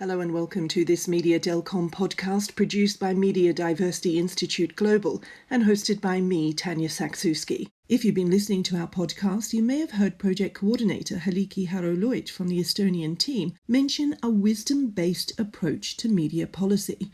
Hello and welcome to this MEDIADELCOM podcast produced by Media Diversity Institute Global and hosted by me, Tanya Sakzewski. If you've been listening to our podcast, you may have heard project coordinator Halliki Harro-Loit from the Estonian team mention a wisdom-based approach to media policy.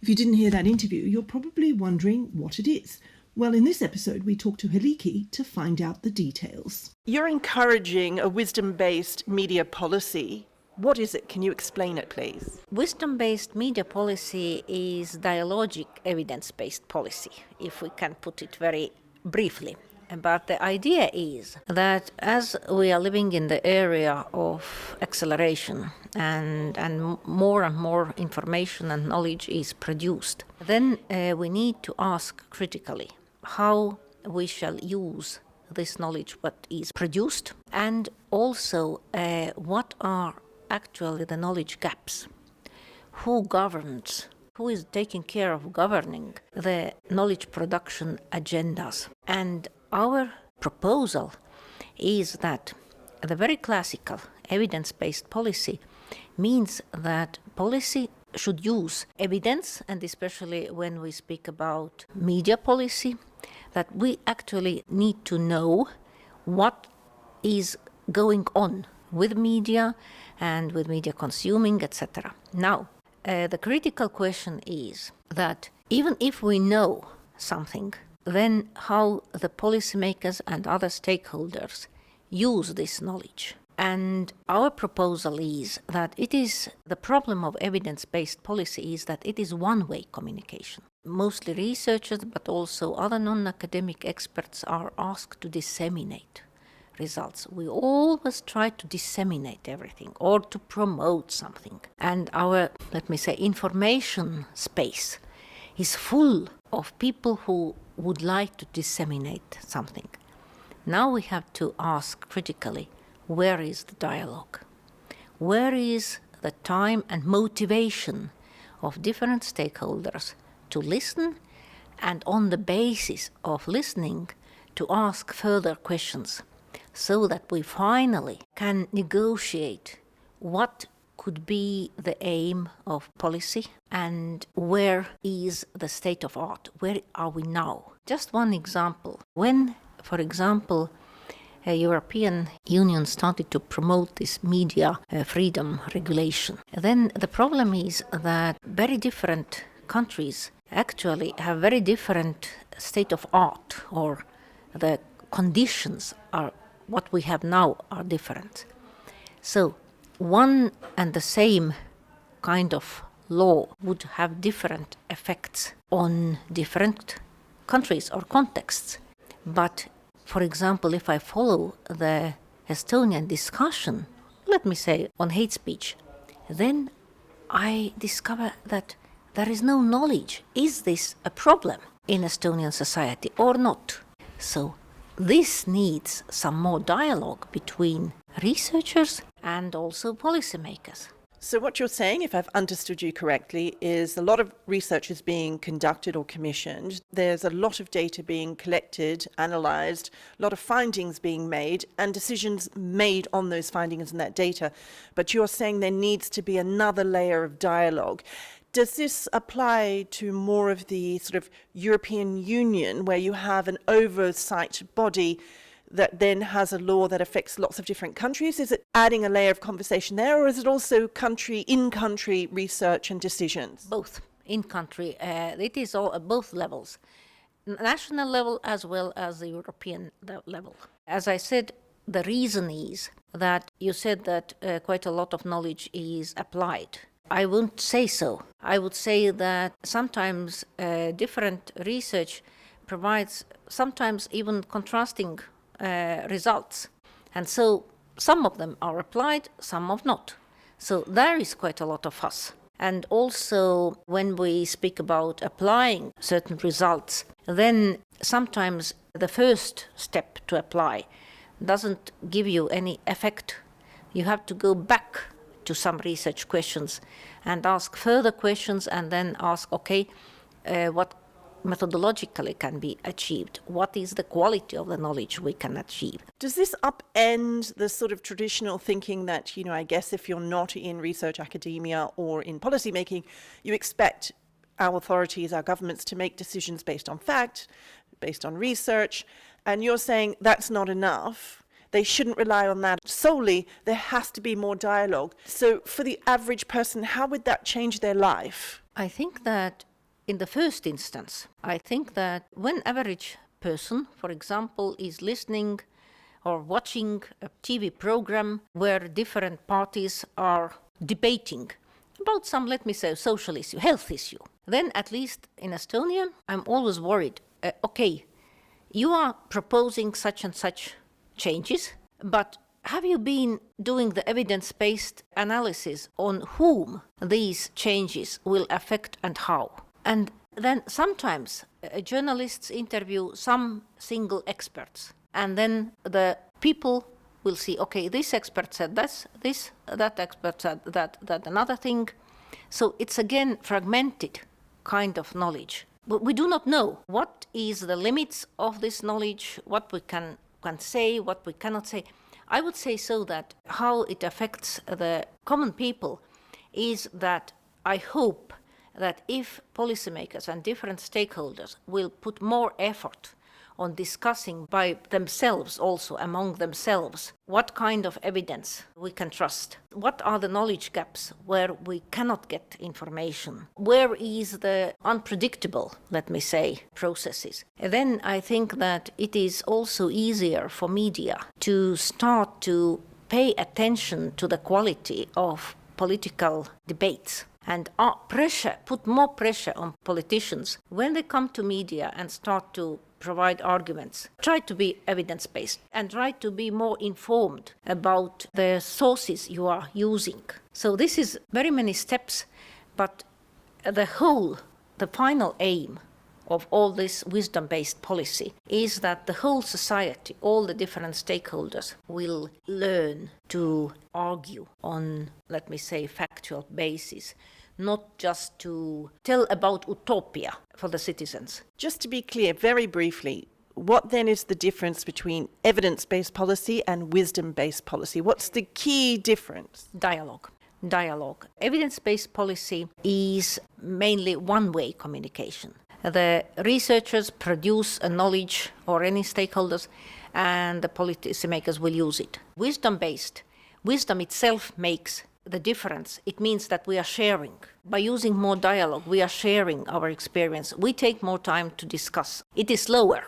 If you didn't hear that interview, you're probably wondering what it is. Well, in this episode, we talk to Halliki to find out the details. You're encouraging a wisdom-based media policy. What is it? Can you explain it, please? Wisdom-based media policy is dialogic evidence-based policy, if we can put it very briefly. But the idea is that as we are living in the area of acceleration and more information and knowledge is produced, then we need to ask critically how we shall use this knowledge what is produced, and also what are actually the knowledge gaps. Who governs? Who is taking care of governing the knowledge production agendas? And our proposal is that the very classical evidence-based policy means that policy should use evidence, and especially when we speak about media policy, that we actually need to know what is going on with media and with media consuming, etc. Now, the critical question is that even if we know something, then how the policymakers and other stakeholders use this knowledge. And our proposal is that it is the problem of evidence-based policy is that it is one-way communication. Mostly researchers, but also other non-academic experts are asked to disseminate results. We always try to disseminate everything or to promote something. And our, information space is full of people who would like to disseminate something. Now we have to ask critically, where is the dialogue? Where is the time and motivation of different stakeholders to listen, and on the basis of listening to ask further questions, so that we finally can negotiate what could be the aim of policy and where is the state of art, where are we now. Just one example. When, for example, a European Union started to promote this media freedom regulation, then the problem is that very different countries actually have very different state of art, or the conditions are what we have now are different. So one and the same kind of law would have different effects on different countries or contexts. But, for example, if I follow the Estonian discussion, let me say on hate speech, then I discover that there is no knowledge. Is this a problem in Estonian society or not? So this needs some more dialogue between researchers and also policymakers. So what you're saying, if I've understood you correctly, is a lot of research is being conducted or commissioned. There's a lot of data being collected, analysed, a lot of findings being made, and decisions made on those findings and that data. But you're saying there needs to be another layer of dialogue. Does this apply to more of the sort of European Union, where you have an oversight body that then has a law that affects lots of different countries? Is it adding a layer of conversation there, or is it also in-country research and decisions? Both. In-country. It is all at both levels. National level as well as the European level. As I said, the reason is that you said that quite a lot of knowledge is applied. I wouldn't say so. I would say that sometimes different research provides sometimes even contrasting results. And so some of them are applied, some of not. So there is quite a lot of fuss. And also when we speak about applying certain results, then sometimes the first step to apply doesn't give you any effect. You have to go back to some research questions and ask further questions, and then ask, what methodologically can be achieved, what is the quality of the knowledge we can achieve. Does this upend the sort of traditional thinking that, I guess if you're not in research academia or in policy making, you expect our authorities, our governments to make decisions based on fact, based on research, and you're saying that's not enough. They shouldn't rely on that solely. There has to be more dialogue. So for the average person, how would that change their life? I think that in the first instance, I think that when average person, for example, is listening or watching a TV program where different parties are debating about some, let me say, social issue, health issue, then at least in Estonia, I'm always worried, okay, you are proposing such and such changes, but have you been doing the evidence-based analysis on whom these changes will affect and how? And then sometimes journalists interview some single experts, and then the people will see, okay, this expert said this, that expert said that another thing. So it's again fragmented kind of knowledge. But we do not know what is the limits of this knowledge, what we can say, what we cannot say. I would say so that how it affects the common people is that I hope that if policymakers and different stakeholders will put more effort on discussing by themselves, also among themselves, what kind of evidence we can trust, what are the knowledge gaps where we cannot get information, where is the unpredictable, let me say, processes. And then I think that it is also easier for media to start to pay attention to the quality of political debates and put more pressure on politicians when they come to media and start to provide arguments. Try to be evidence-based and try to be more informed about the sources you are using. So this is very many steps, but the final aim of all this wisdom-based policy is that the whole society, all the different stakeholders will learn to argue on, let me say, factual basis, not just to tell about utopia for the citizens. Just to be clear, very briefly, what then is the difference between evidence-based policy and wisdom-based policy? What's the key difference? Dialogue. Evidence-based policy is mainly one-way communication. The researchers produce a knowledge or any stakeholders, and the policymakers will use it. Wisdom-based, wisdom itself makes the difference. It means that we are sharing. By using more dialogue, we are sharing our experience. We take more time to discuss. It is slower.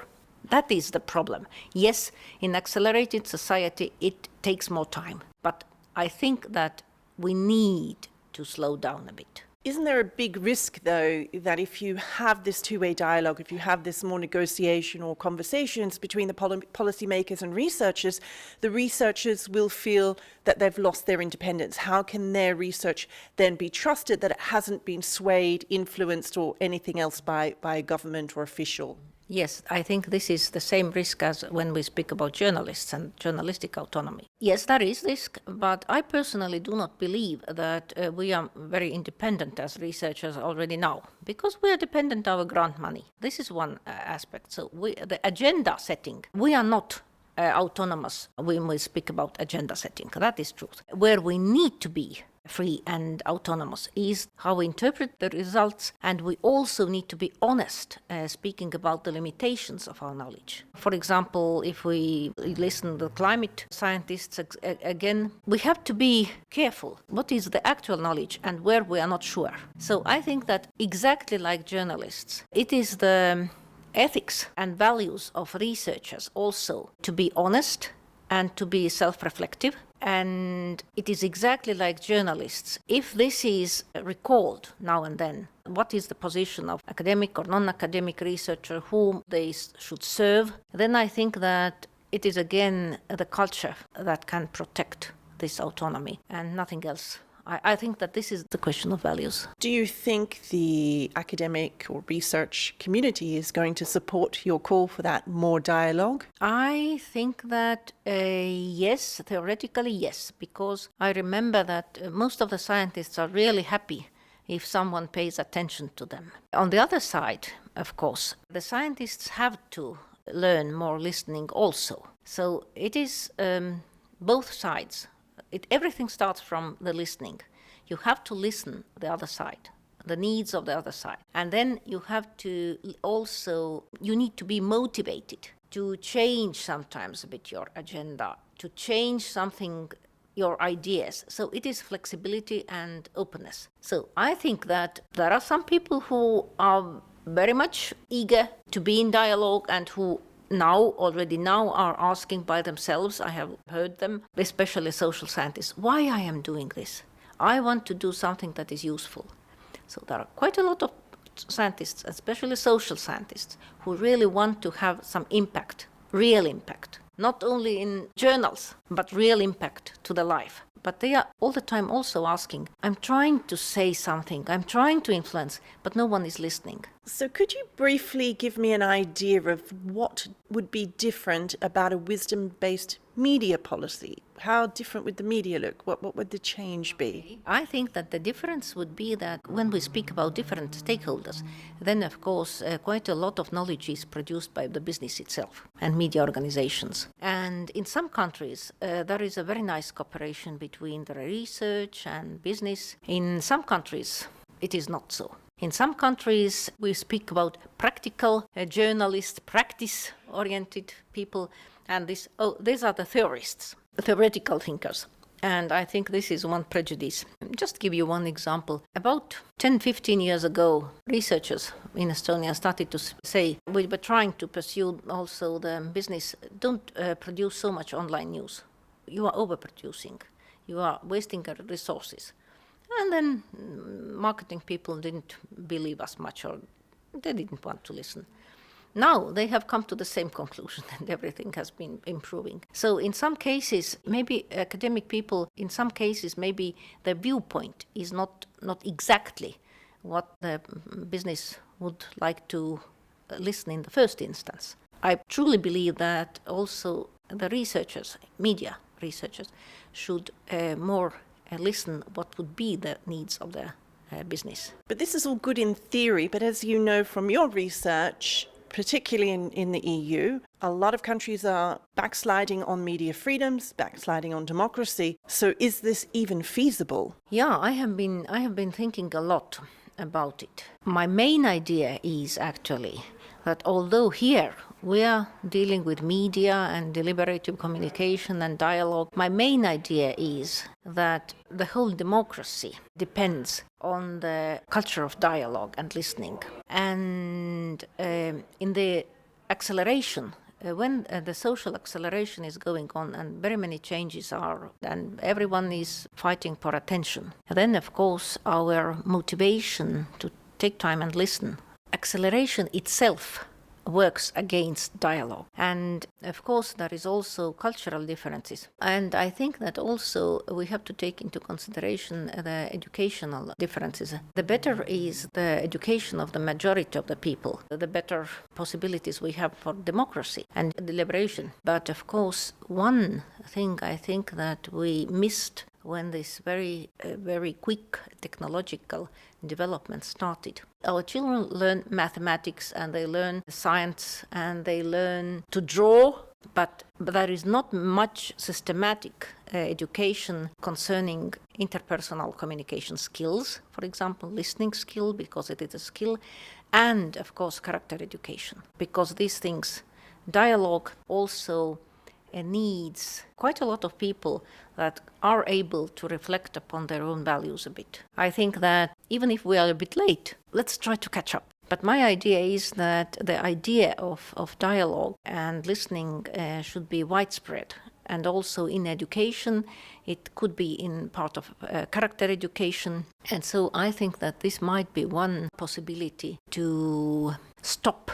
That is the problem. Yes, in accelerated society, it takes more time. But I think that we need to slow down a bit. Isn't there a big risk, though, that if you have this two-way dialogue, if you have this more negotiation or conversations between the policymakers and researchers, the researchers will feel that they've lost their independence? How can their research then be trusted that it hasn't been swayed, influenced, or anything else by a government or official? Yes, I think this is the same risk as when we speak about journalists and journalistic autonomy. Yes, there is risk, but I personally do not believe that we are very independent as researchers already now, because we are dependent on our grant money. This is one aspect. So the agenda setting, we are not autonomous when we speak about agenda setting. That is truth. Where we need to be free and autonomous is how we interpret the results, and we also need to be honest speaking about the limitations of our knowledge. For example, if we listen to the climate scientists again, we have to be careful what is the actual knowledge and where we are not sure. So I think that exactly like journalists, it is the ethics and values of researchers also to be honest and to be self-reflective. And it is exactly like journalists. If this is recalled now and then, what is the position of academic or non-academic researcher, whom they should serve, then I think that it is again the culture that can protect this autonomy and nothing else. I think that this is the question of values. Do you think the academic or research community is going to support your call for that more dialogue? I think that yes, theoretically yes, because I remember that most of the scientists are really happy if someone pays attention to them. On the other side, of course, the scientists have to learn more listening also. So it is both sides. Everything starts from the listening. You have to listen the other side, the needs of the other side. And then you have to also, you need to be motivated to change sometimes a bit your agenda, to change something, your ideas. So it is flexibility and openness. So I think that there are some people who are very much eager to be in dialogue and who already now are asking by themselves, I have heard them, especially social scientists, why I am doing this. I want to do something that is useful. So there are quite a lot of scientists, especially social scientists, who really want to have some impact, real impact, not only in journals, but real impact to the life. But they are all the time also asking, I'm trying to say something, I'm trying to influence, but no one is listening. So could you briefly give me an idea of what would be different about a wisdom-based media policy? How different would the media look? What would the change be? I think that the difference would be that when we speak about different stakeholders, then of course quite a lot of knowledge is produced by the business itself and media organizations. And in some countries there is a very nice cooperation between the research and business. In some countries it is not so. In some countries we speak about practical journalists, practice-oriented people, and these are the theorists, theoretical thinkers. And I think this is one prejudice. Just give you one example. About 10-15 years ago, researchers in Estonia started to say, we were trying to pursue also the business, don't produce so much online news. You are overproducing. You are wasting resources. And then marketing people didn't believe us much, or they didn't want to listen. Now they have come to the same conclusion and everything has been improving. So in some cases, maybe academic people, in some cases, maybe the viewpoint is not exactly what the business would like to listen in the first instance. I truly believe that also the researchers, media researchers, should more listen what would be the needs of the business. But this is all good in theory, but as you know from your research, particularly in the EU, a lot of countries are backsliding on media freedoms, backsliding on democracy. So is this even feasible? Yeah, I have been thinking a lot about it. My main idea is actually that although here we are dealing with media and deliberative communication and dialogue, my main idea is that the whole democracy depends on the culture of dialogue and listening. And in the acceleration, when the social acceleration is going on and very many changes are, and everyone is fighting for attention, then of course our motivation to take time and listen, acceleration itself works against dialogue. And of course there is also cultural differences. And I think that also we have to take into consideration the educational differences. The better is the education of the majority of the people, the better possibilities we have for democracy and deliberation. But of course one thing I think that we missed when this very quick technological development started. Our children learn mathematics and they learn science and they learn to draw, but there is not much systematic education concerning interpersonal communication skills, for example, listening skill, because it is a skill, and of course character education, because these things, dialogue also needs quite a lot of people that are able to reflect upon their own values a bit. I think that even if we are a bit late, let's try to catch up. But my idea is that the idea of dialogue and listening should be widespread. And also in education, it could be in part of character education. And so I think that this might be one possibility to stop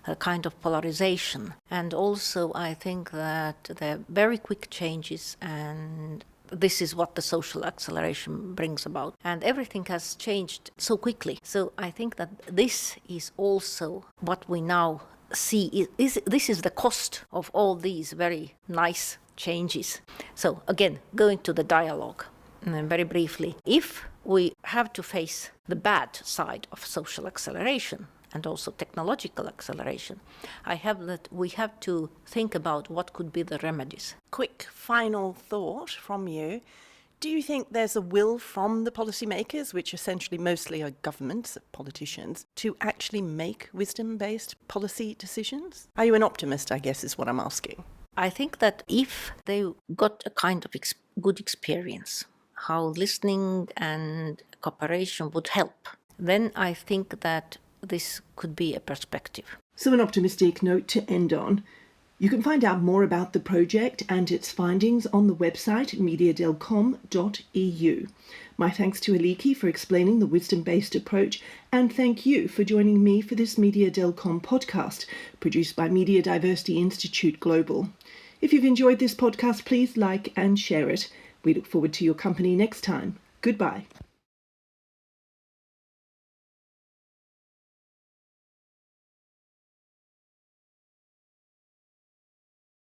a kind of polarization. And also I think that the very quick changes, and this is what the social acceleration brings about. And everything has changed so quickly. So I think that this is also what we now see. This is the cost of all these very nice changes. So again, going to the dialogue very briefly. If we have to face the bad side of social acceleration and also technological acceleration, I have that we have to think about what could be the remedies. Quick final thought from you. Do you think there's a will from the policymakers, which essentially mostly are governments, politicians, to actually make wisdom-based policy decisions? Are you an optimist, I guess, is what I'm asking. I think that if they got a kind of good experience, how listening and cooperation would help, then I think that this could be a perspective. So an optimistic note to end on. You can find out more about the project and its findings on the website mediadelcom.eu. My thanks to Halliki for explaining the wisdom-based approach, and thank you for joining me for this MEDIADELCOM podcast, produced by Media Diversity Institute Global. If you've enjoyed this podcast, please like and share it. We look forward to your company next time. Goodbye.